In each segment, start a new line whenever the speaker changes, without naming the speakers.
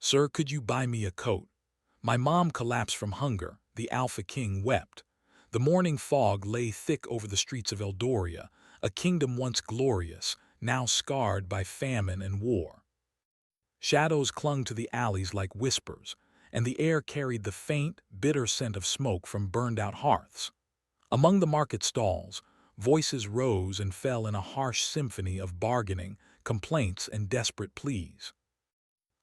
"Sir, could you buy me a coat? My mom collapsed from hunger," the Alpha King wept. The morning fog lay thick over the streets of Eldoria, a kingdom once glorious, now scarred by famine and war. Shadows clung to the alleys like whispers, and the air carried the faint, bitter scent of smoke from burned-out hearths. Among the market stalls, voices rose and fell in a harsh symphony of bargaining, complaints, and desperate pleas.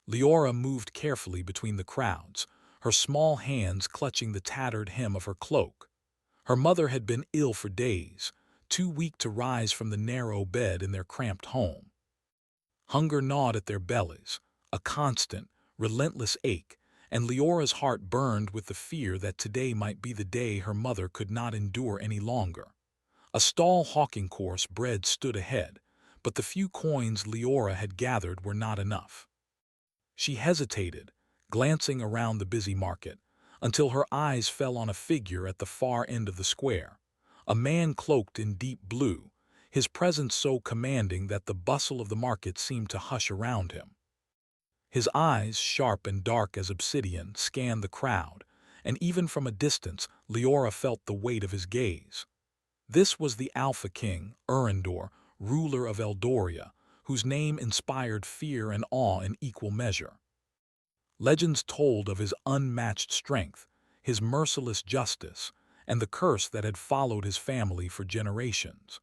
Leora moved carefully between the crowds, her small hands clutching the tattered hem of her cloak. Her mother had been ill for days, too weak to rise from the narrow bed in their cramped home. Hunger gnawed at their bellies, a constant, relentless ache, and Leora's heart burned with the fear that today might be the day her mother could not endure any longer. A stall hawking coarse bread stood ahead, but the few coins Leora had gathered were not enough. She hesitated, glancing around the busy market, until her eyes fell on a figure at the far end of the square, a man cloaked in deep blue, his presence so commanding that the bustle of the market seemed to hush around him. His eyes, sharp and dark as obsidian, scanned the crowd, and even from a distance Leora felt the weight of his gaze. This was the Alpha King, Urindor, ruler of Eldoria, whose name inspired fear and awe in equal measure. Legends told of his unmatched strength, his merciless justice, and the curse that had followed his family for generations.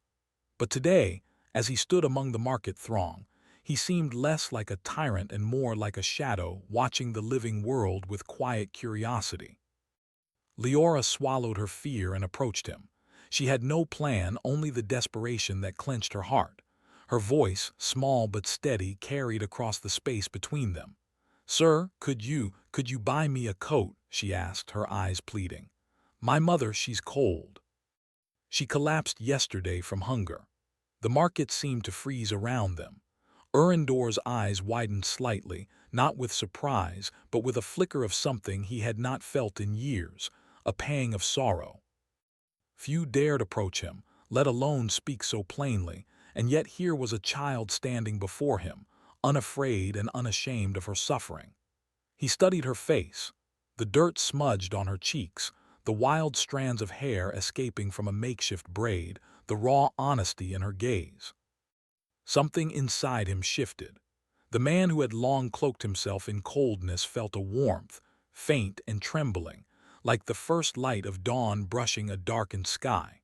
But today, as he stood among the market throng, he seemed less like a tyrant and more like a shadow watching the living world with quiet curiosity. Leora swallowed her fear and approached him. She had no plan, only the desperation that clenched her heart. Her voice, small but steady, carried across the space between them. "Sir, could you buy me a coat?" she asked, her eyes pleading. "My mother, she's cold. She collapsed yesterday from hunger." The market seemed to freeze around them. Urindor's eyes widened slightly, not with surprise, but with a flicker of something he had not felt in years, a pang of sorrow. Few dared approach him, let alone speak so plainly, and yet here was a child standing before him, unafraid and unashamed of her suffering. He studied her face, the dirt smudged on her cheeks, the wild strands of hair escaping from a makeshift braid, the raw honesty in her gaze. Something inside him shifted. The man who had long cloaked himself in coldness felt a warmth, faint and trembling, like the first light of dawn brushing a darkened sky.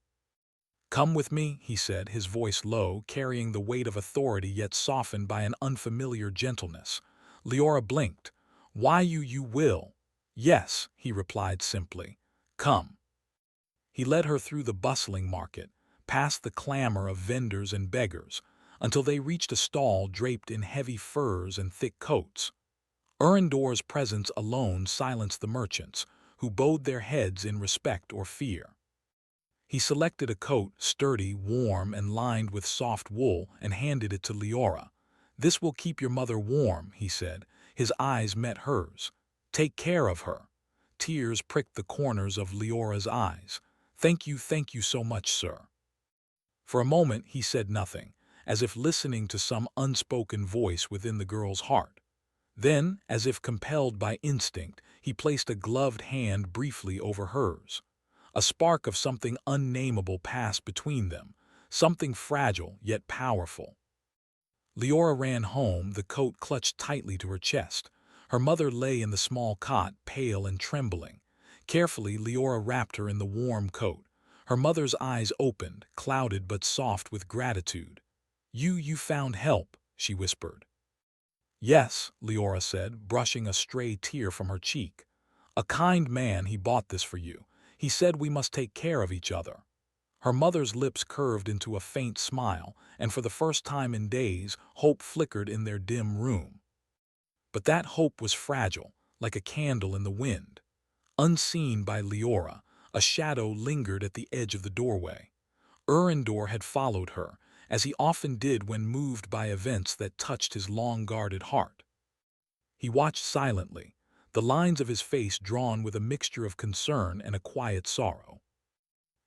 "Come with me," he said, his voice low, carrying the weight of authority yet softened by an unfamiliar gentleness. Leora blinked. "Why you will?" "Yes," he replied simply. "Come." He led her through the bustling market, past the clamor of vendors and beggars, until they reached a stall draped in heavy furs and thick coats. Urindor's presence alone silenced the merchants, who bowed their heads in respect or fear. He selected a coat, sturdy, warm, and lined with soft wool, and handed it to Leora. "This will keep your mother warm," he said. His eyes met hers. "Take care of her." Tears pricked the corners of Leora's eyes. Thank you so much, sir." For a moment he said nothing, as if listening to some unspoken voice within the girl's heart. Then, as if compelled by instinct, he placed a gloved hand briefly over hers. A spark of something unnameable passed between them, something fragile yet powerful. Leora ran home, the coat clutched tightly to her chest. Her mother lay in the small cot, pale and trembling. Carefully, Leora wrapped her in the warm coat. Her mother's eyes opened, clouded but soft with gratitude. You found help," she whispered. "Yes," Leora said, brushing a stray tear from her cheek. "A kind man, he bought this for you. He said we must take care of each other." Her mother's lips curved into a faint smile, and for the first time in days, hope flickered in their dim room. But that hope was fragile, like a candle in the wind. Unseen by Leora, a shadow lingered at the edge of the doorway. Urindor had followed her, as he often did when moved by events that touched his long-guarded heart. He watched silently, the lines of his face drawn with a mixture of concern and a quiet sorrow.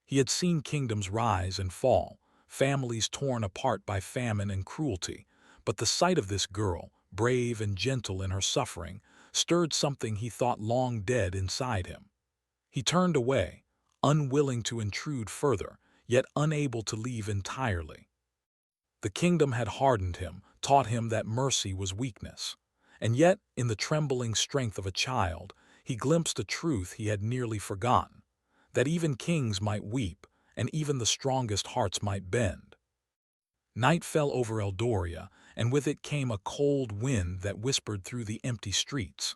He had seen kingdoms rise and fall, families torn apart by famine and cruelty, but the sight of this girl, brave and gentle in her suffering, stirred something he thought long dead inside him. He turned away, unwilling to intrude further, yet unable to leave entirely. The kingdom had hardened him, taught him that mercy was weakness. And yet, in the trembling strength of a child, he glimpsed a truth he had nearly forgotten, that even kings might weep, and even the strongest hearts might bend. Night fell over Eldoria, and with it came a cold wind that whispered through the empty streets.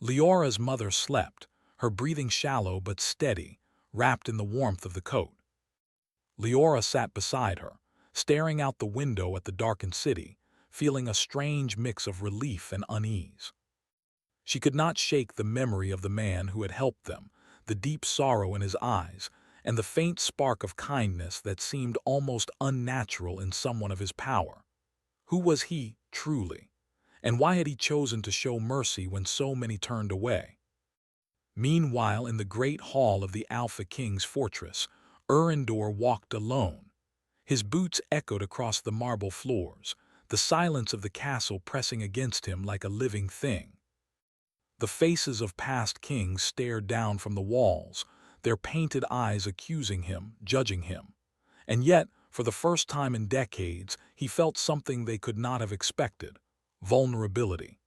Leora's mother slept, her breathing shallow but steady, wrapped in the warmth of the coat. Leora sat beside her, staring out the window at the darkened city, feeling a strange mix of relief and unease. She could not shake the memory of the man who had helped them, the deep sorrow in his eyes, and the faint spark of kindness that seemed almost unnatural in someone of his power. Who was he, truly? And why had he chosen to show mercy when so many turned away? Meanwhile, in the great hall of the Alpha King's fortress, Erendor walked alone. His boots echoed across the marble floors, the silence of the castle pressing against him like a living thing. The faces of past kings stared down from the walls, their painted eyes accusing him, judging him. And yet, for the first time in decades, he felt something they could not have expected: vulnerability.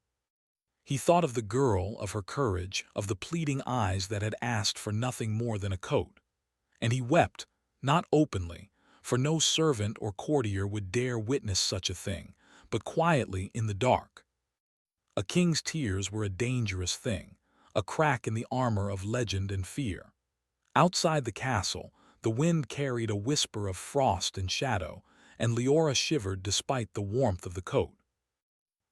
He thought of the girl, of her courage, of the pleading eyes that had asked for nothing more than a coat. And he wept, not openly, for no servant or courtier would dare witness such a thing, but quietly in the dark. A king's tears were a dangerous thing, a crack in the armor of legend and fear. Outside the castle, the wind carried a whisper of frost and shadow, and Leora shivered despite the warmth of the coat.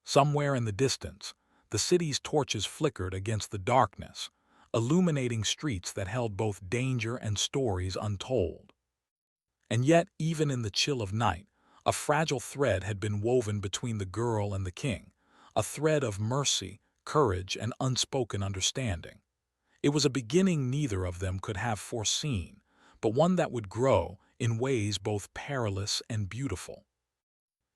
Somewhere in the distance, the city's torches flickered against the darkness, illuminating streets that held both danger and stories untold. And yet, even in the chill of night, a fragile thread had been woven between the girl and the king, a thread of mercy, courage, and unspoken understanding. It was a beginning neither of them could have foreseen, but one that would grow in ways both perilous and beautiful.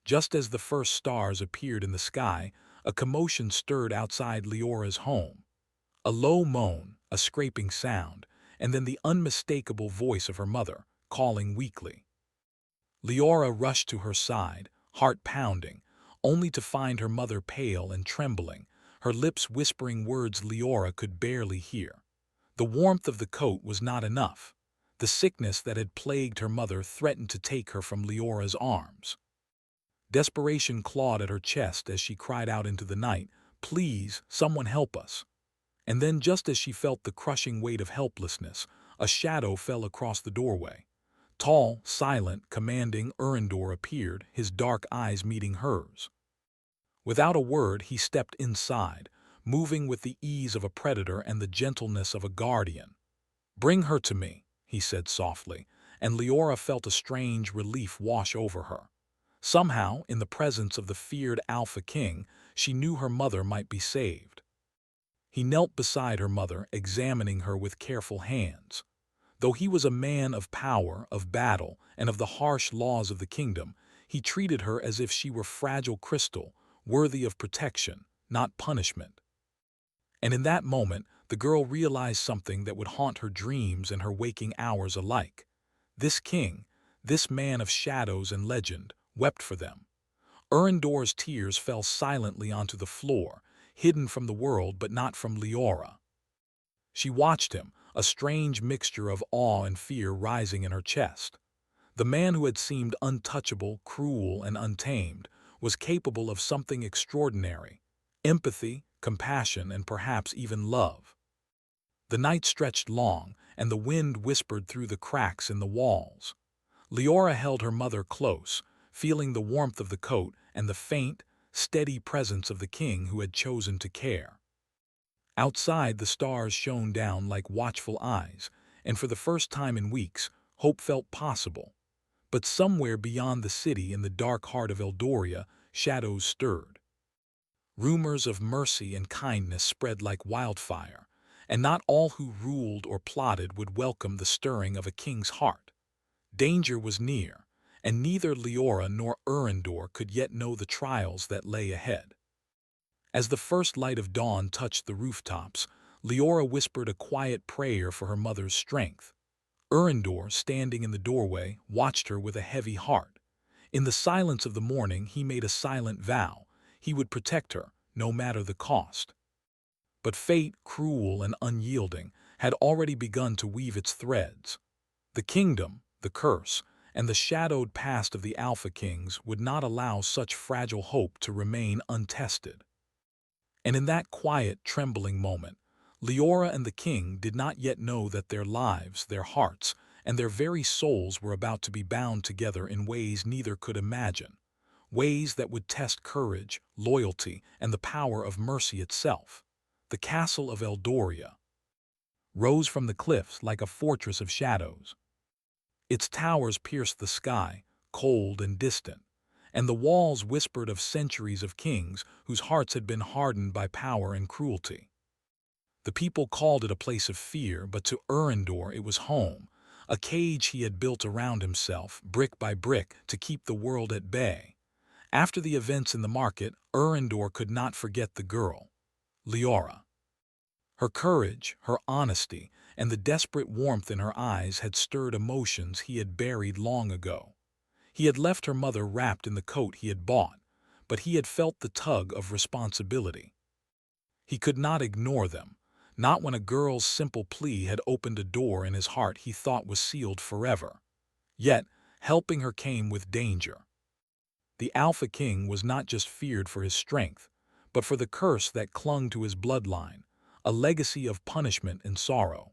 Just as the first stars appeared in the sky, a commotion stirred outside Leora's home. A low moan, a scraping sound, and then the unmistakable voice of her mother, calling weakly. Leora rushed to her side, heart pounding, only to find her mother pale and trembling, her lips whispering words Leora could barely hear. The warmth of the coat was not enough. The sickness that had plagued her mother threatened to take her from Leora's arms. Desperation clawed at her chest as she cried out into the night, "Please, someone help us." And then, just as she felt the crushing weight of helplessness, a shadow fell across the doorway. Tall, silent, commanding, Erendor appeared, his dark eyes meeting hers. Without a word, he stepped inside, moving with the ease of a predator and the gentleness of a guardian. "Bring her to me," he said softly, and Leora felt a strange relief wash over her. Somehow, in the presence of the feared Alpha King, she knew her mother might be saved. He knelt beside her mother, examining her with careful hands. Though he was a man of power, of battle, and of the harsh laws of the kingdom, he treated her as if she were fragile crystal, worthy of protection, not punishment. And in that moment, the girl realized something that would haunt her dreams and her waking hours alike. This king, this man of shadows and legend, wept for them. Erendor's tears fell silently onto the floor, hidden from the world but not from Leora. She watched him, a strange mixture of awe and fear rising in her chest. The man who had seemed untouchable, cruel, and untamed was capable of something extraordinary: empathy, compassion, and perhaps even love. The night stretched long, and the wind whispered through the cracks in the walls. Leora held her mother close, feeling the warmth of the coat and the faint, steady presence of the king who had chosen to care. Outside, the stars shone down like watchful eyes, and for the first time in weeks, hope felt possible. But somewhere beyond the city, in the dark heart of Eldoria, shadows stirred. Rumors of mercy and kindness spread like wildfire, and not all who ruled or plotted would welcome the stirring of a king's heart. Danger was near, and neither Leora nor Erendor could yet know the trials that lay ahead. As the first light of dawn touched the rooftops, Leora whispered a quiet prayer for her mother's strength. Erendor, standing in the doorway, watched her with a heavy heart. In the silence of the morning, he made a silent vow. He would protect her, no matter the cost. But fate, cruel and unyielding, had already begun to weave its threads. The kingdom, the curse, and the shadowed past of the Alpha Kings would not allow such fragile hope to remain untested. And in that quiet, trembling moment, Leora and the king did not yet know that their lives, their hearts, and their very souls were about to be bound together in ways neither could imagine, ways that would test courage, loyalty, and the power of mercy itself. The castle of Eldoria rose from the cliffs like a fortress of shadows. Its towers pierced the sky, cold and distant, and the walls whispered of centuries of kings whose hearts had been hardened by power and cruelty. The people called it a place of fear, but to Erendor it was home, a cage he had built around himself, brick by brick, to keep the world at bay. After the events in the market, Erendor could not forget the girl, Leora. Her courage, her honesty, and the desperate warmth in her eyes had stirred emotions he had buried long ago. He had left her mother wrapped in the coat he had bought, but he had felt the tug of responsibility. He could not ignore them, not when a girl's simple plea had opened a door in his heart he thought was sealed forever. Yet, helping her came with danger. The Alpha King was not just feared for his strength, but for the curse that clung to his bloodline, a legacy of punishment and sorrow.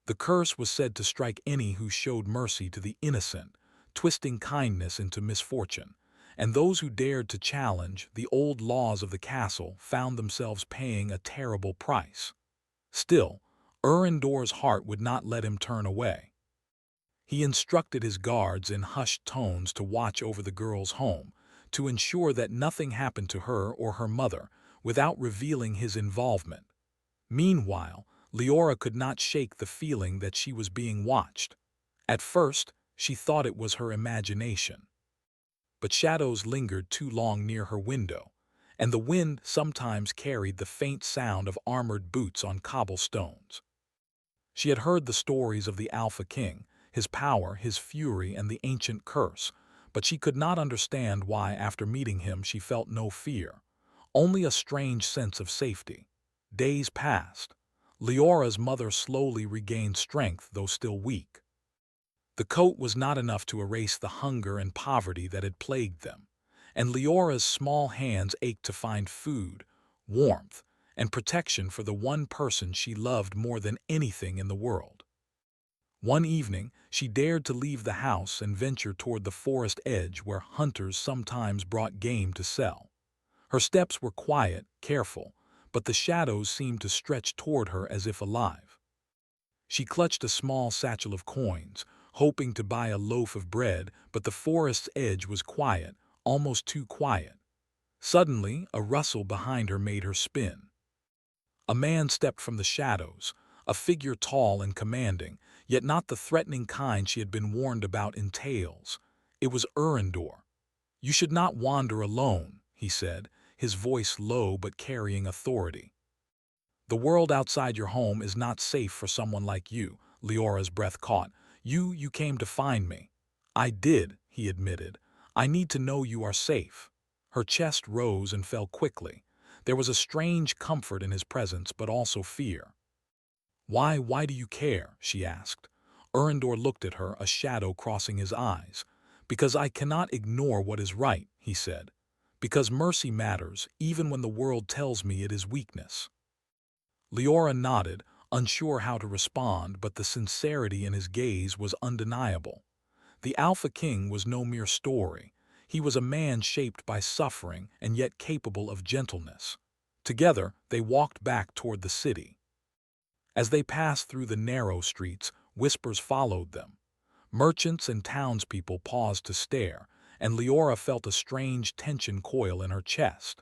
The curse was said to strike any who showed mercy to the innocent, twisting kindness into misfortune, and those who dared to challenge the old laws of the castle found themselves paying a terrible price. Still, Erendor's heart would not let him turn away. He instructed his guards in hushed tones to watch over the girl's home, to ensure that nothing happened to her or her mother without revealing his involvement. Meanwhile, Leora could not shake the feeling that she was being watched. At first, she thought it was her imagination. But shadows lingered too long near her window, and the wind sometimes carried the faint sound of armored boots on cobblestones. She had heard the stories of the Alpha King, his power, his fury, and the ancient curse, but she could not understand why after meeting him she felt no fear, only a strange sense of safety. Days passed. Leora's mother slowly regained strength, though still weak. The coat was not enough to erase the hunger and poverty that had plagued them, and Leora's small hands ached to find food, warmth, and protection for the one person she loved more than anything in the world. One evening, she dared to leave the house and venture toward the forest edge where hunters sometimes brought game to sell. Her steps were quiet, careful, but the shadows seemed to stretch toward her as if alive. She clutched a small satchel of coins, hoping to buy a loaf of bread, but the forest's edge was quiet, almost too quiet. Suddenly, a rustle behind her made her spin. A man stepped from the shadows, a figure tall and commanding, yet not the threatening kind she had been warned about in tales. It was Erendor. "You should not wander alone," he said, his voice low but carrying authority. "The world outside your home is not safe for someone like you." Leora's breath caught. You came to find me." "I did," he admitted. "I need to know you are safe." Her chest rose and fell quickly. There was a strange comfort in his presence, but also fear. Why do you care?" she asked. Erendor looked at her, a shadow crossing his eyes. "Because I cannot ignore what is right," he said. "Because mercy matters, even when the world tells me it is weakness." Leora nodded, unsure how to respond, but the sincerity in his gaze was undeniable. The Alpha King was no mere story. He was a man shaped by suffering and yet capable of gentleness. Together, they walked back toward the city. As they passed through the narrow streets, whispers followed them. Merchants and townspeople paused to stare, and Leora felt a strange tension coil in her chest.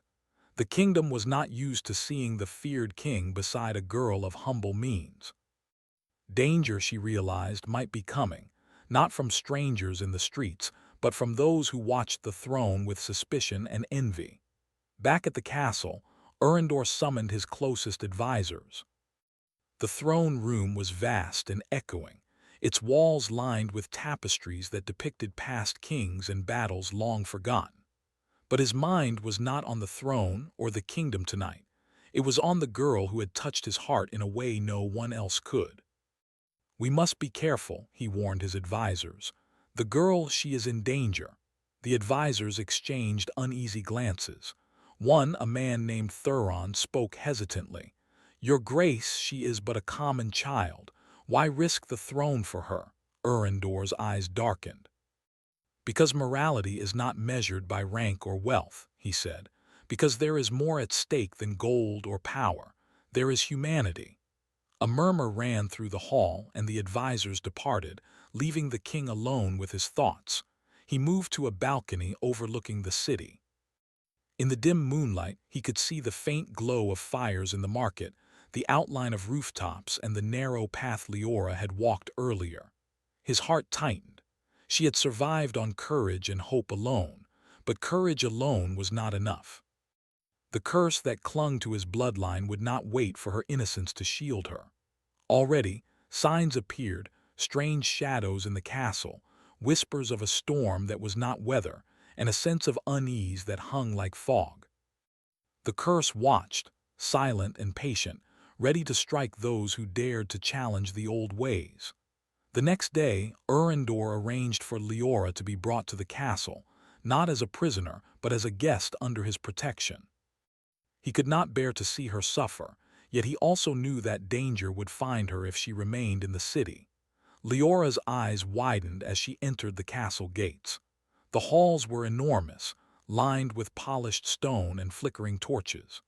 The kingdom was not used to seeing the feared king beside a girl of humble means. Danger, she realized, might be coming, not from strangers in the streets, but from those who watched the throne with suspicion and envy. Back at the castle, Erendor summoned his closest advisors. The throne room was vast and echoing, its walls lined with tapestries that depicted past kings and battles long forgotten. But his mind was not on the throne or the kingdom tonight. It was on the girl who had touched his heart in a way no one else could. "We must be careful," he warned his advisors. "The girl, she is in danger." The advisors exchanged uneasy glances. One, a man named Thuron, spoke hesitantly. "Your Grace, she is but a common child. Why risk the throne for her?" Erendor's eyes darkened. "Because morality is not measured by rank or wealth," he said. "Because there is more at stake than gold or power. There is humanity." A murmur ran through the hall, and the advisors departed, leaving the king alone with his thoughts. He moved to a balcony overlooking the city. In the dim moonlight, he could see the faint glow of fires in the market, the outline of rooftops, and the narrow path Leora had walked earlier. His heart tightened. She had survived on courage and hope alone, but courage alone was not enough. The curse that clung to his bloodline would not wait for her innocence to shield her. Already, signs appeared, strange shadows in the castle, whispers of a storm that was not weather, and a sense of unease that hung like fog. The curse watched, silent and patient, ready to strike those who dared to challenge the old ways. The next day, Erendor arranged for Leora to be brought to the castle, not as a prisoner, but as a guest under his protection. He could not bear to see her suffer, yet he also knew that danger would find her if she remained in the city. Leora's eyes widened as she entered the castle gates. The halls were enormous, lined with polished stone and flickering torches.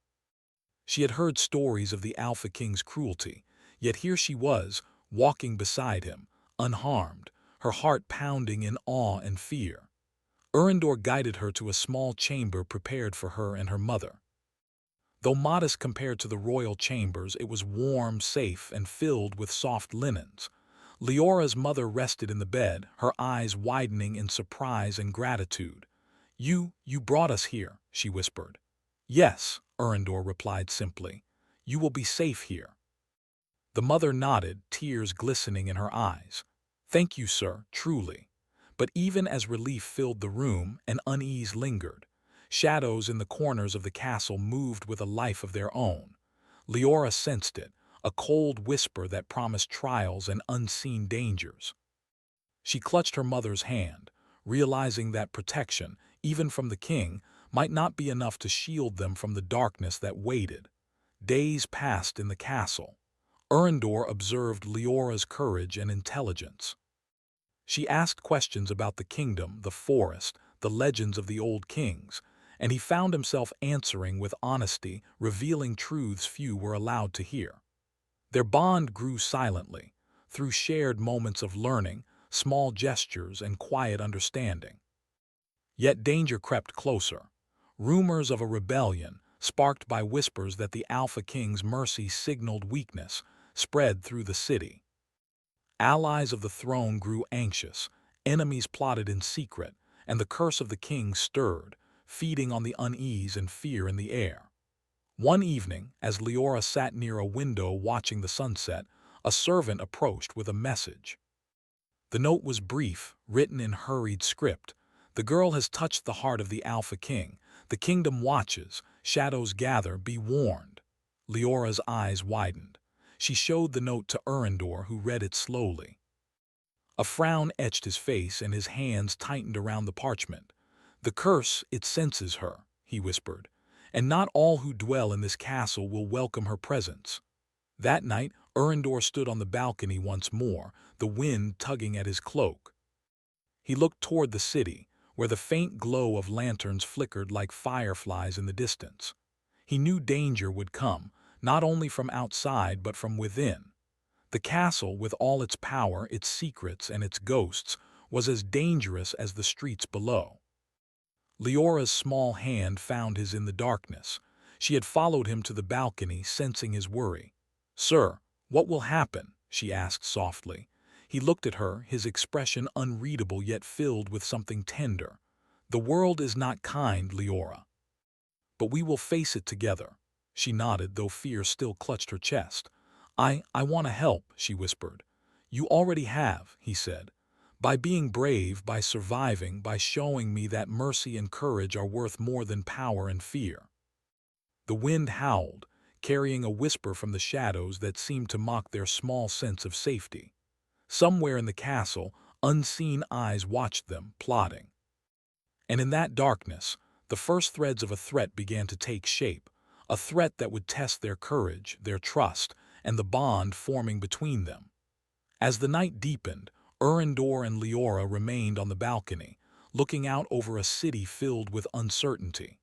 She had heard stories of the Alpha King's cruelty, yet here she was, walking beside him, unharmed, her heart pounding in awe and fear. Erendor guided her to a small chamber prepared for her and her mother. Though modest compared to the royal chambers, it was warm, safe, and filled with soft linens. Leora's mother rested in the bed, her eyes widening in surprise and gratitude. You brought us here," she whispered. "Yes," Erendor replied simply. "You will be safe here." The mother nodded, tears glistening in her eyes. "Thank you, sir, truly." But even as relief filled the room, an unease lingered. Shadows in the corners of the castle moved with a life of their own. Leora sensed it, a cold whisper that promised trials and unseen dangers. She clutched her mother's hand, realizing that protection, even from the king, might not be enough to shield them from the darkness that waited. Days passed in the castle. Erendor observed Leora's courage and intelligence. She asked questions about the kingdom, the forest, the legends of the old kings, and he found himself answering with honesty, revealing truths few were allowed to hear. Their bond grew silently, through shared moments of learning, small gestures, and quiet understanding. Yet danger crept closer. Rumors of a rebellion, sparked by whispers that the Alpha King's mercy signaled weakness, spread through the city. Allies of the throne grew anxious, enemies plotted in secret, and the curse of the king stirred, feeding on the unease and fear in the air. One evening, as Leora sat near a window watching the sunset, a servant approached with a message. The note was brief, written in hurried script. "The girl has touched the heart of the Alpha King. The kingdom watches. Shadows gather. Be warned." Leora's eyes widened. She showed the note to Erendor, who read it slowly. A frown etched his face, and his hands tightened around the parchment. "The curse, it senses her," he whispered, "and not all who dwell in this castle will welcome her presence." That night, Erendor stood on the balcony once more, the wind tugging at his cloak. He looked toward the city, where the faint glow of lanterns flickered like fireflies in the distance. He knew danger would come, not only from outside but from within. The castle, with all its power, its secrets, and its ghosts, was as dangerous as the streets below. Leora's small hand found his in the darkness. She had followed him to the balcony, sensing his worry. "Sir, what will happen?" she asked softly. He looked at her, his expression unreadable yet filled with something tender. "The world is not kind, Leora. But we will face it together." She nodded, though fear still clutched her chest. I want to help, she whispered. You already have, he said. By being brave, by surviving, by showing me that mercy and courage are worth more than power and fear. The wind howled, carrying a whisper from the shadows that seemed to mock their small sense of safety. Somewhere in the castle, unseen eyes watched them, plotting. And in that darkness, the first threads of a threat began to take shape, a threat that would test their courage, their trust, and the bond forming between them. As the night deepened, Erendor and Leora remained on the balcony, looking out over a city filled with uncertainty.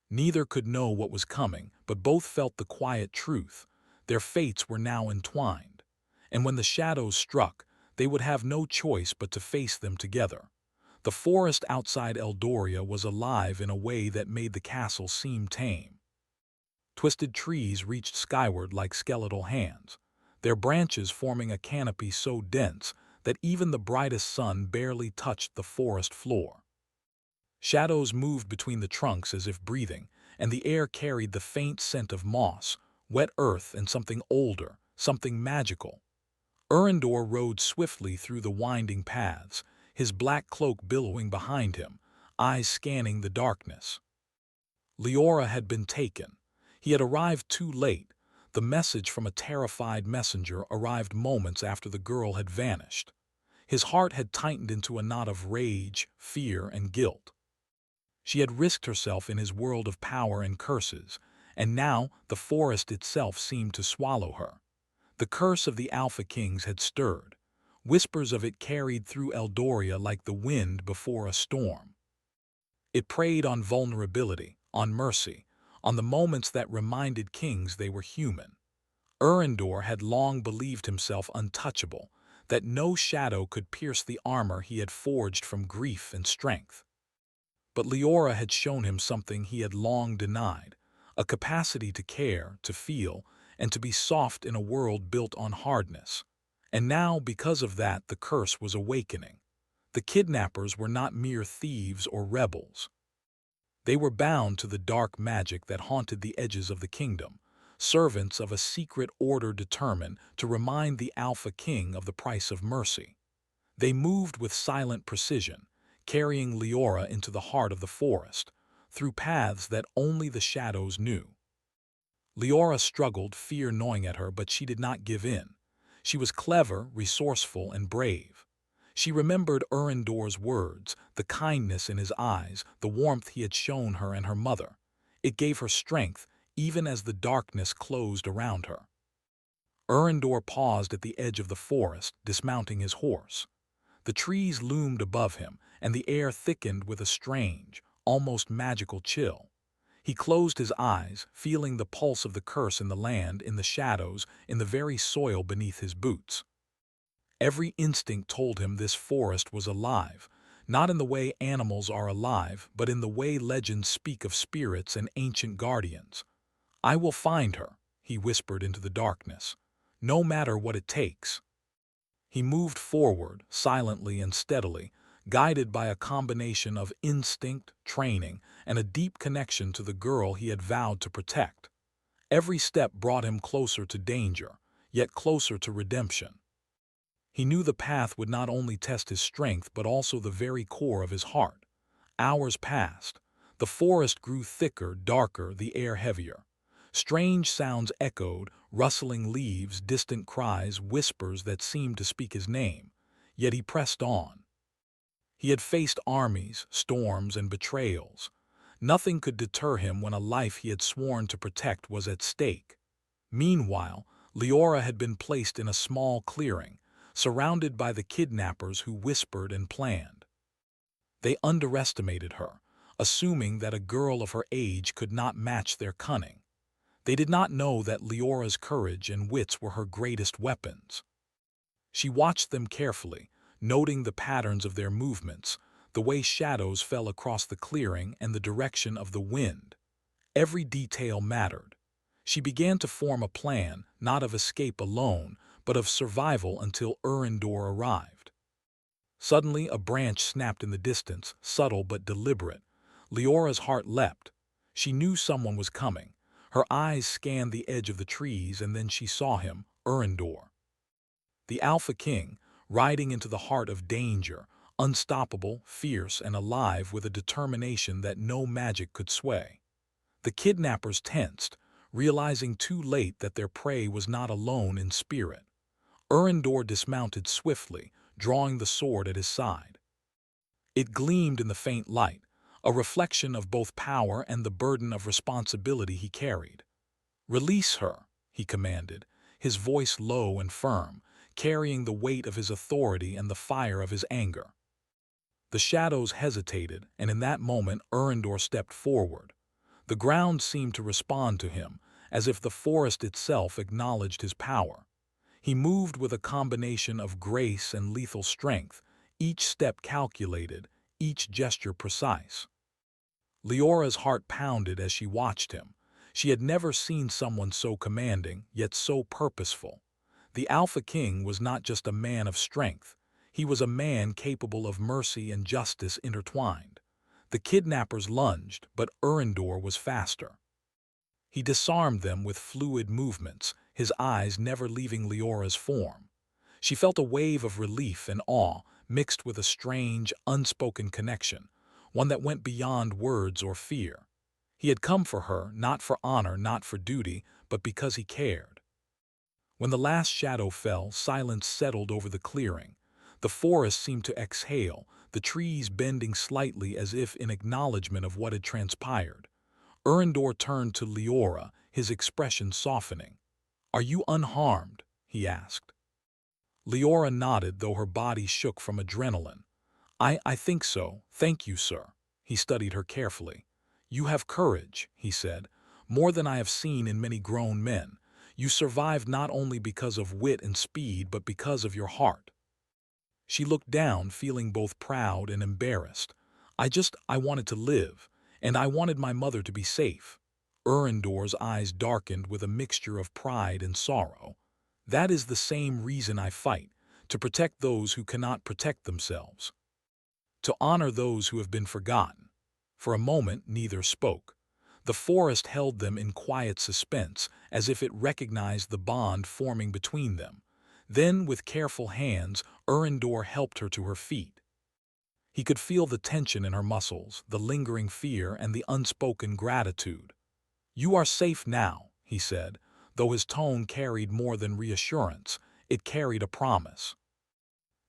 Neither could know what was coming, but both felt the quiet truth. Their fates were now entwined, and when the shadows struck, they would have no choice but to face them together. The forest outside Eldoria was alive in a way that made the castle seem tame. Twisted trees reached skyward like skeletal hands, their branches forming a canopy so dense that even the brightest sun barely touched the forest floor. Shadows moved between the trunks as if breathing, and the air carried the faint scent of moss, wet earth, and something older, something magical. Erendor rode swiftly through the winding paths, his black cloak billowing behind him, eyes scanning the darkness. Leora had been taken. He had arrived too late. The message from a terrified messenger arrived moments after the girl had vanished. His heart had tightened into a knot of rage, fear, and guilt. She had risked herself in his world of power and curses, and now the forest itself seemed to swallow her. The curse of the Alpha Kings had stirred. Whispers of it carried through Eldoria like the wind before a storm. It preyed on vulnerability, on mercy, on the moments that reminded kings they were human. Erendor had long believed himself untouchable, that no shadow could pierce the armor he had forged from grief and strength. But Leora had shown him something he had long denied, a capacity to care, to feel, and to be soft in a world built on hardness. And now, because of that, the curse was awakening. The kidnappers were not mere thieves or rebels. They were bound to the dark magic that haunted the edges of the kingdom, servants of a secret order determined to remind the Alpha King of the price of mercy. They moved with silent precision, carrying Leora into the heart of the forest, through paths that only the shadows knew. Leora struggled, fear gnawing at her, but she did not give in. She was clever, resourceful, and brave. She remembered Erendor's words, the kindness in his eyes, the warmth he had shown her and her mother. It gave her strength, even as the darkness closed around her. Erendor paused at the edge of the forest, dismounting his horse. The trees loomed above him, and the air thickened with a strange, almost magical chill. He closed his eyes, feeling the pulse of the curse in the land, in the shadows, in the very soil beneath his boots. Every instinct told him this forest was alive, not in the way animals are alive, but in the way legends speak of spirits and ancient guardians. "I will find her," he whispered into the darkness, "no matter what it takes." He moved forward, silently and steadily, guided by a combination of instinct, training, and a deep connection to the girl he had vowed to protect. Every step brought him closer to danger, yet closer to redemption. He knew the path would not only test his strength but also the very core of his heart. Hours passed. The forest grew thicker, darker, the air heavier. Strange sounds echoed, rustling leaves, distant cries, whispers that seemed to speak his name. Yet he pressed on. He had faced armies, storms, and betrayals. Nothing could deter him when a life he had sworn to protect was at stake. Meanwhile, Leora had been placed in a small clearing, surrounded by the kidnappers who whispered and planned. They underestimated her, assuming that a girl of her age could not match their cunning. They did not know that Leora's courage and wits were her greatest weapons. She watched them carefully, noting the patterns of their movements, the way shadows fell across the clearing and the direction of the wind. Every detail mattered. She began to form a plan, not of escape alone, but of survival until Erendor arrived. Suddenly, a branch snapped in the distance, subtle but deliberate. Leora's heart leapt. She knew someone was coming. Her eyes scanned the edge of the trees, and then she saw him, Erendor, the Alpha King, riding into the heart of danger, unstoppable, fierce, and alive with a determination that no magic could sway. The kidnappers tensed, realizing too late that their prey was not alone in spirit. Erendor dismounted swiftly, drawing the sword at his side. It gleamed in the faint light, a reflection of both power and the burden of responsibility he carried. "Release her," he commanded, his voice low and firm, carrying the weight of his authority and the fire of his anger. The shadows hesitated, and in that moment Erendor stepped forward. The ground seemed to respond to him, as if the forest itself acknowledged his power. He moved with a combination of grace and lethal strength, each step calculated, each gesture precise. Leora's heart pounded as she watched him. She had never seen someone so commanding, yet so purposeful. The Alpha King was not just a man of strength. He was a man capable of mercy and justice intertwined. The kidnappers lunged, but Erendor was faster. He disarmed them with fluid movements, his eyes never leaving Leora's form. She felt a wave of relief and awe, mixed with a strange, unspoken connection, one that went beyond words or fear. He had come for her, not for honor, not for duty, but because he cared. When the last shadow fell, silence settled over the clearing. The forest seemed to exhale, the trees bending slightly as if in acknowledgement of what had transpired. Erendor turned to Leora, his expression softening. "Are you unharmed?" he asked. Leora nodded, though her body shook from adrenaline. I think so. Thank you, sir." He studied her carefully. "You have courage," he said, "more than I have seen in many grown men. You survived not only because of wit and speed, but because of your heart." She looked down, feeling both proud and embarrassed. I wanted to live, and I wanted my mother to be safe." Erendor's eyes darkened with a mixture of pride and sorrow. "That is the same reason I fight, to protect those who cannot protect themselves, to honor those who have been forgotten." For a moment, neither spoke. The forest held them in quiet suspense, as if it recognized the bond forming between them. Then, with careful hands, Erendor helped her to her feet. He could feel the tension in her muscles, the lingering fear, and the unspoken gratitude. "You are safe now," he said, though his tone carried more than reassurance, it carried a promise.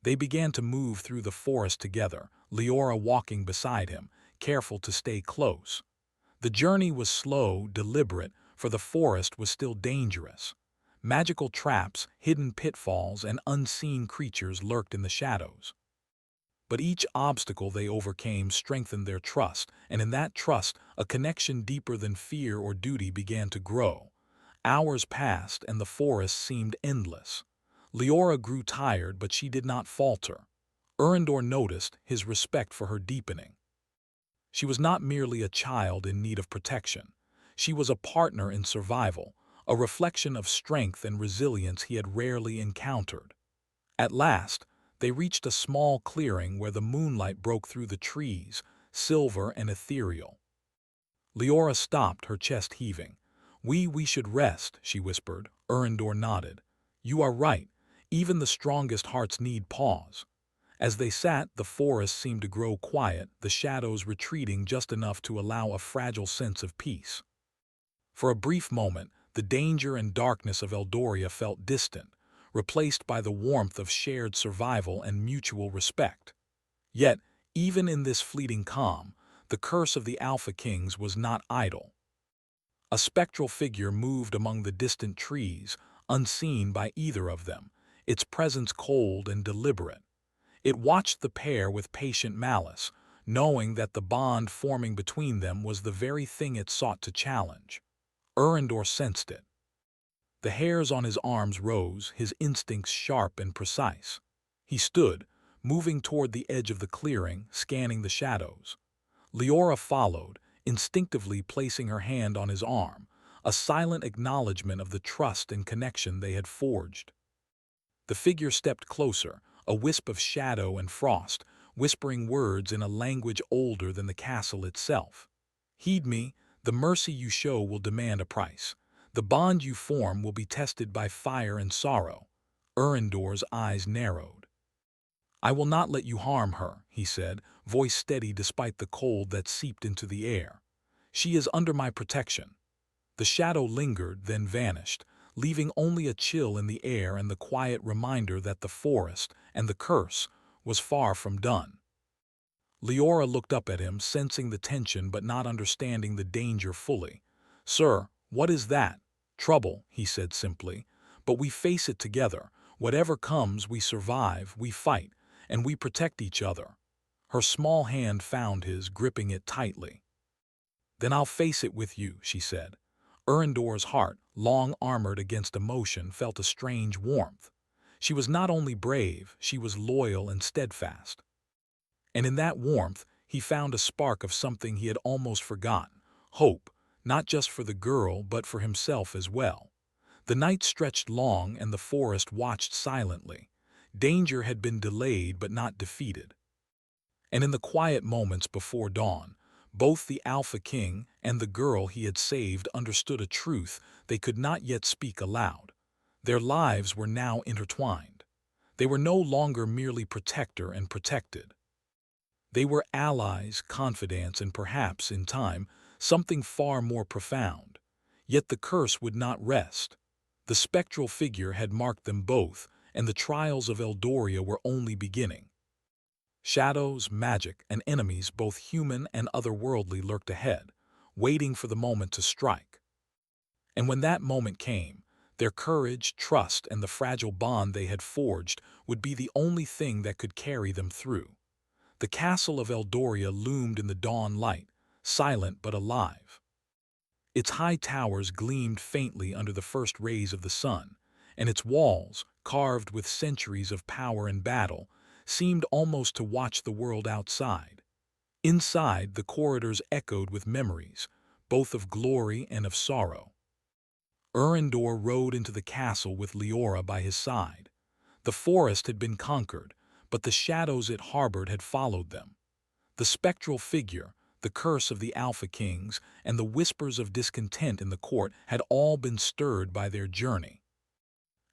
They began to move through the forest together, Leora walking beside him, careful to stay close. The journey was slow, deliberate, for the forest was still dangerous. Magical traps, hidden pitfalls, and unseen creatures lurked in the shadows. But each obstacle they overcame strengthened their trust, and in that trust, a connection deeper than fear or duty began to grow. Hours passed, and the forest seemed endless. Leora grew tired, but she did not falter. Erendor noticed, his respect for her deepening. She was not merely a child in need of protection. She was a partner in survival, a reflection of strength and resilience he had rarely encountered. At last, they reached a small clearing where the moonlight broke through the trees, silver and ethereal. Leora stopped, her chest heaving. We should rest," she whispered. Erendor nodded. "You are right. Even the strongest hearts need pause." As they sat, the forest seemed to grow quiet, the shadows retreating just enough to allow a fragile sense of peace. For a brief moment, the danger and darkness of Eldoria felt distant, replaced by the warmth of shared survival and mutual respect. Yet, even in this fleeting calm, the curse of the Alpha Kings was not idle. A spectral figure moved among the distant trees, unseen by either of them, its presence cold and deliberate. It watched the pair with patient malice, knowing that the bond forming between them was the very thing it sought to challenge. Erendor sensed it. The hairs on his arms rose, his instincts sharp and precise. He stood, moving toward the edge of the clearing, scanning the shadows. Leora followed, instinctively placing her hand on his arm, a silent acknowledgement of the trust and connection they had forged. The figure stepped closer, a wisp of shadow and frost, whispering words in a language older than the castle itself. "Heed me, The mercy you show will demand a price. The bond you form will be tested by fire and sorrow. Erendor's eyes narrowed. I will not let you harm her, he said, voice steady despite the cold that seeped into the air. She is under my protection. The shadow lingered, then vanished, leaving only a chill in the air and the quiet reminder that the forest and the curse was far from done. Leora looked up at him, sensing the tension but not understanding the danger fully. Sir, what is that? Trouble, he said simply. But we face it together. Whatever comes, we survive, we fight, and we protect each other. Her small hand found his, gripping it tightly. Then I'll face it with you, she said. Erendor's heart, long armored against emotion, felt a strange warmth. She was not only brave, she was loyal and steadfast. And in that warmth, he found a spark of something he had almost forgotten, hope, not just for the girl but for himself as well. The night stretched long and the forest watched silently. Danger had been delayed but not defeated. And in the quiet moments before dawn, both the Alpha King and the girl he had saved understood a truth they could not yet speak aloud. Their lives were now intertwined. They were no longer merely protector and protected. They were allies, confidants, and perhaps, in time, something far more profound. Yet the curse would not rest. The spectral figure had marked them both, and the trials of Eldoria were only beginning. Shadows, magic, and enemies, both human and otherworldly, lurked ahead, waiting for the moment to strike. And when that moment came, their courage, trust, and the fragile bond they had forged would be the only thing that could carry them through. The castle of Eldoria loomed in the dawn light, silent but alive. Its high towers gleamed faintly under the first rays of the sun, and its walls, carved with centuries of power and battle, seemed almost to watch the world outside. Inside, the corridors echoed with memories, both of glory and of sorrow. Erendor rode into the castle with Leora by his side. The forest had been conquered, but the shadows it harbored had followed them. The spectral figure, the curse of the Alpha Kings, and the whispers of discontent in the court had all been stirred by their journey.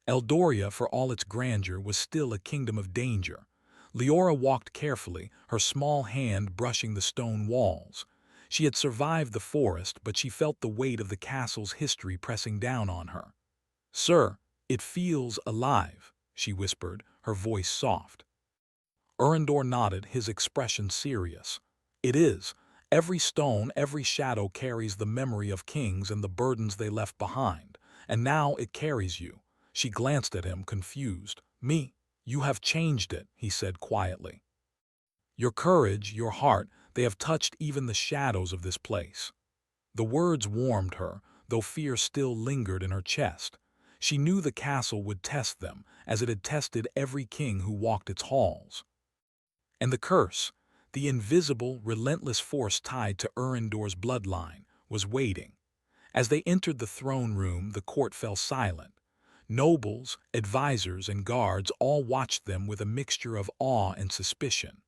Eldoria, for all its grandeur, was still a kingdom of danger. Leora walked carefully, her small hand brushing the stone walls. She had survived the forest, but she felt the weight of the castle's history pressing down on her. "Sir, it feels alive," she whispered, her voice soft. Erendor nodded, his expression serious. "It is. Every stone, every shadow carries the memory of kings and the burdens they left behind. And now it carries you." She glanced at him, confused. "Me? You have changed it," he said quietly. "Your courage, your heart, they have touched even the shadows of this place." The words warmed her, though fear still lingered in her chest. She knew the castle would test them, as it had tested every king who walked its halls. And the curse, the invisible, relentless force tied to Erendor's bloodline, was waiting. As they entered the throne room, the court fell silent. Nobles, advisors, and guards all watched them with a mixture of awe and suspicion.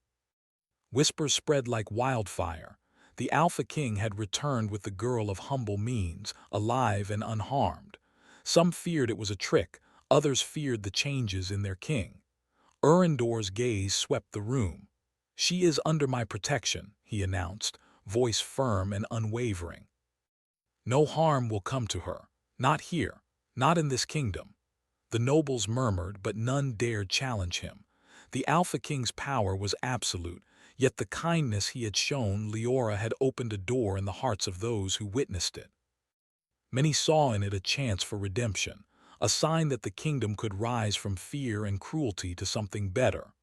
Whispers spread like wildfire. The Alpha King had returned with the girl of humble means, alive and unharmed. Some feared it was a trick, others feared the changes in their king. Erendor's gaze swept the room. "She is under my protection," he announced, voice firm and unwavering. "No harm will come to her. Not here. Not in this kingdom." The nobles murmured, but none dared challenge him. The Alpha King's power was absolute, yet the kindness he had shown Leora had opened a door in the hearts of those who witnessed it. Many saw in it a chance for redemption, a sign that the kingdom could rise from fear and cruelty to something better.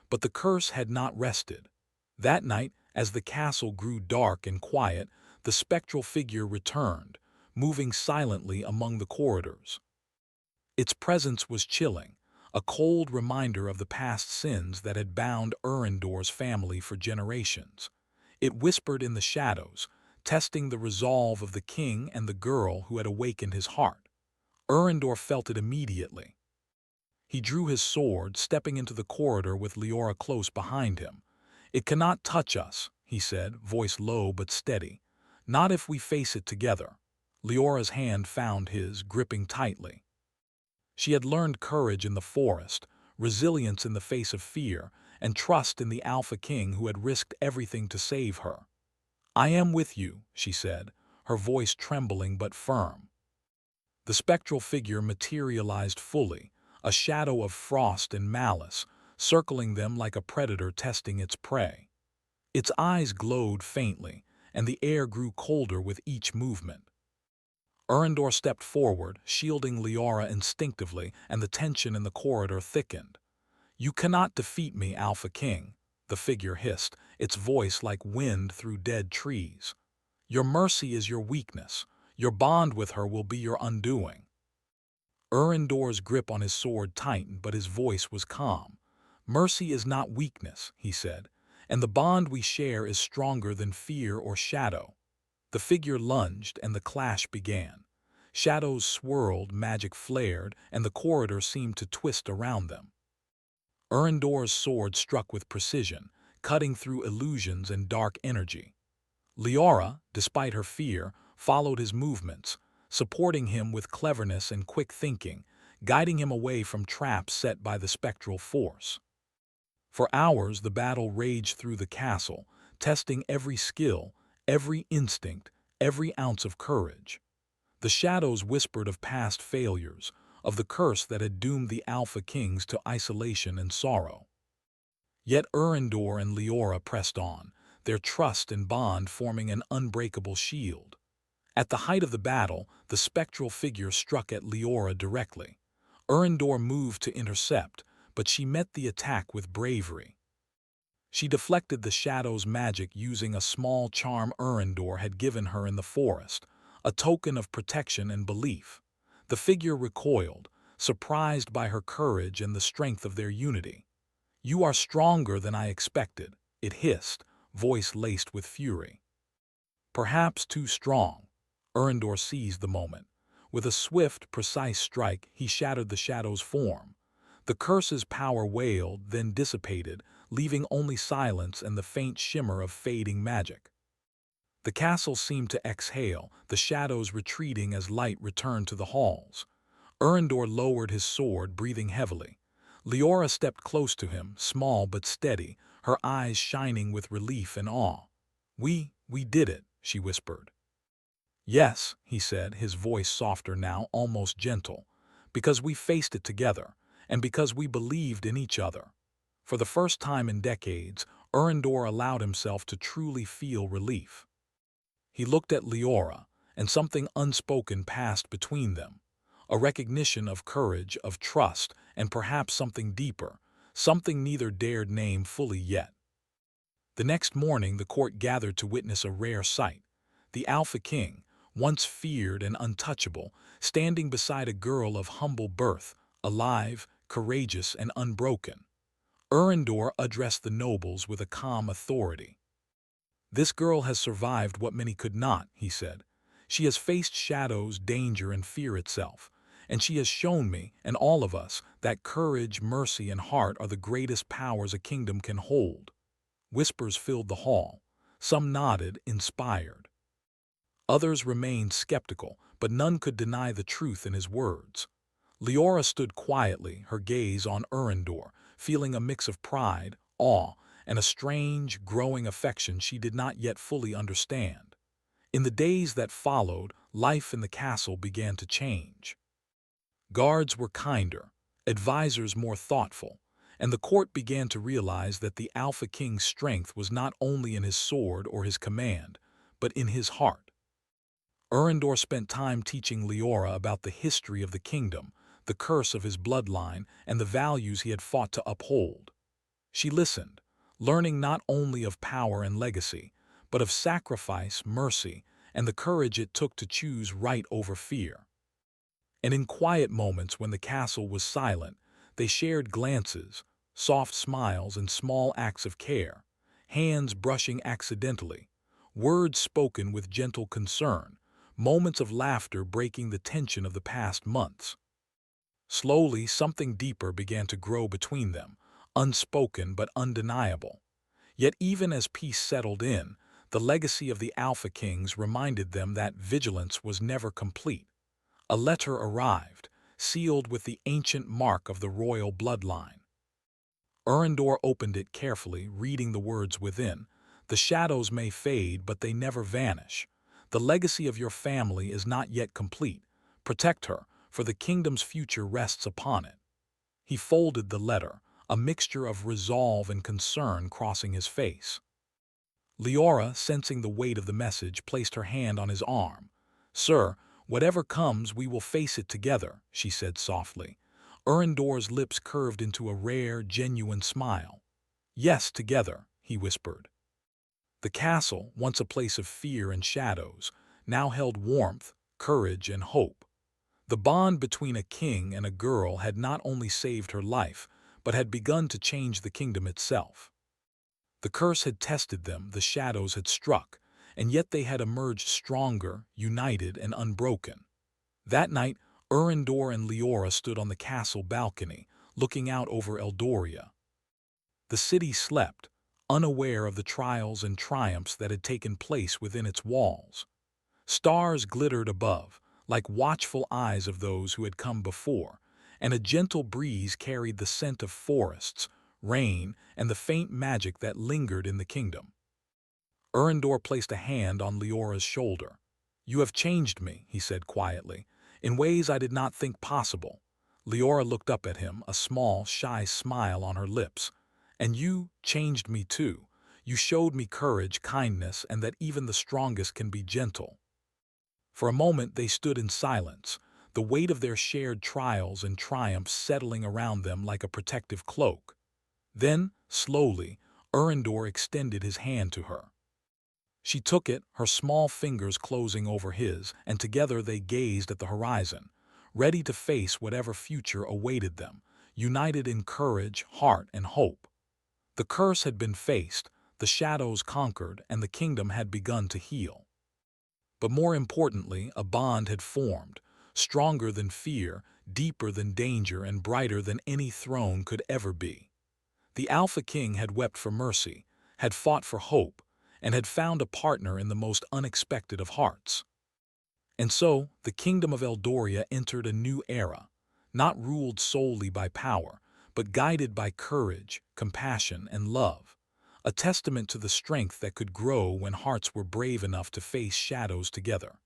But the curse had not rested. That night, as the castle grew dark and quiet, the spectral figure returned, moving silently among the corridors. Its presence was chilling, a cold reminder of the past sins that had bound Erendor's family for generations. It whispered in the shadows, testing the resolve of the king and the girl who had awakened his heart. Erendor felt it immediately. He drew his sword, stepping into the corridor with Leora close behind him. "It cannot touch us," he said, voice low but steady. Not if we face it together. Leora's hand found his, gripping tightly. She had learned courage in the forest, resilience in the face of fear, and trust in the Alpha King who had risked everything to save her. "I am with you," she said, her voice trembling but firm. The spectral figure materialized fully, a shadow of frost and malice, circling them like a predator testing its prey. Its eyes glowed faintly, and the air grew colder with each movement. Erendor stepped forward, shielding Leora instinctively, and the tension in the corridor thickened. "You cannot defeat me, Alpha King," the figure hissed, its voice like wind through dead trees. "Your mercy is your weakness. Your bond with her will be your undoing." Erendor's grip on his sword tightened, but his voice was calm. "Mercy is not weakness," he said, "and the bond we share is stronger than fear or shadow." The figure lunged, and the clash began. Shadows swirled, magic flared, and the corridor seemed to twist around them. Erendor's sword struck with precision, cutting through illusions and dark energy. Leora, despite her fear, followed his movements, supporting him with cleverness and quick thinking, guiding him away from traps set by the spectral force. For hours the battle raged through the castle, testing every skill, every instinct, every ounce of courage. The shadows whispered of past failures, of the curse that had doomed the Alpha Kings to isolation and sorrow. Yet Erendor and Leora pressed on, their trust and bond forming an unbreakable shield. At the height of the battle, the spectral figure struck at Leora directly. Erendor moved to intercept, but she met the attack with bravery. She deflected the shadow's magic using a small charm Erendor had given her in the forest, a token of protection and belief. The figure recoiled, surprised by her courage and the strength of their unity. "You are stronger than I expected," it hissed, voice laced with fury. Perhaps too strong. Erendor seized the moment. With a swift, precise strike, he shattered the shadow's form. The curse's power wailed, then dissipated, leaving only silence and the faint shimmer of fading magic. The castle seemed to exhale, the shadows retreating as light returned to the halls. Erendor lowered his sword, breathing heavily. Leora stepped close to him, small but steady, her eyes shining with relief and awe. We did it," she whispered. "Yes," he said, his voice softer now, almost gentle, "because we faced it together, and because we believed in each other." For the first time in decades, Erendor allowed himself to truly feel relief. He looked at Leora, and something unspoken passed between them. A recognition of courage, of trust, and perhaps something deeper, something neither dared name fully yet. The next morning the court gathered to witness a rare sight. The Alpha King, once feared and untouchable, standing beside a girl of humble birth, alive, courageous, and unbroken. Erendor addressed the nobles with a calm authority. "This girl has survived what many could not," he said. "She has faced shadows, danger, and fear itself. And she has shown me, and all of us, that courage, mercy, and heart are the greatest powers a kingdom can hold." Whispers filled the hall. Some nodded, inspired. Others remained skeptical, but none could deny the truth in his words. Leora stood quietly, her gaze on Erendor, feeling a mix of pride, awe, and a strange, growing affection she did not yet fully understand. In the days that followed, life in the castle began to change. Guards were kinder, advisors more thoughtful, and the court began to realize that the Alpha King's strength was not only in his sword or his command, but in his heart. Erendor spent time teaching Leora about the history of the kingdom, the curse of his bloodline, and the values he had fought to uphold. She listened, learning not only of power and legacy, but of sacrifice, mercy, and the courage it took to choose right over fear. And in quiet moments when the castle was silent, they shared glances, soft smiles, and small acts of care, hands brushing accidentally, words spoken with gentle concern, moments of laughter breaking the tension of the past months. Slowly, something deeper began to grow between them, unspoken but undeniable. Yet even as peace settled in, The legacy of the Alpha Kings reminded them that vigilance was never complete. A letter arrived, sealed with the ancient mark of the royal bloodline. Erendor opened it carefully, reading the words within. The shadows may fade, but they never vanish. The legacy of your family is not yet complete. Protect her, for the kingdom's future rests upon it. He folded the letter, a mixture of resolve and concern crossing his face. Leora, sensing the weight of the message, placed her hand on his arm. "Sir, whatever comes, we will face it together," she said softly. Erendor's lips curved into a rare, genuine smile. "Yes, together," he whispered. The castle, once a place of fear and shadows, now held warmth, courage, and hope. The bond between a king and a girl had not only saved her life, but had begun to change the kingdom itself. The curse had tested them, the shadows had struck, and yet they had emerged stronger, united, and unbroken. That night, Erendor and Leora stood on the castle balcony, looking out over Eldoria. The city slept, unaware of the trials and triumphs that had taken place within its walls. Stars glittered above, like watchful eyes of those who had come before, and a gentle breeze carried the scent of forests, rain, and the faint magic that lingered in the kingdom. Erendor placed a hand on Leora's shoulder. "You have changed me," he said quietly, "in ways I did not think possible." Leora looked up at him, a small, shy smile on her lips. "And you changed me too. You showed me courage, kindness, and that even the strongest can be gentle." For a moment they stood in silence, the weight of their shared trials and triumphs settling around them like a protective cloak. Then, slowly, Erendor extended his hand to her. She took it, her small fingers closing over his, and together they gazed at the horizon, ready to face whatever future awaited them, united in courage, heart, and hope. The curse had been faced, the shadows conquered, and the kingdom had begun to heal. But more importantly, a bond had formed, stronger than fear, deeper than danger, and brighter than any throne could ever be. The Alpha King had wept for mercy, had fought for hope, and had found a partner in the most unexpected of hearts. And so, the kingdom of Eldoria entered a new era, not ruled solely by power, but guided by courage, compassion, and love, a testament to the strength that could grow when hearts were brave enough to face shadows together.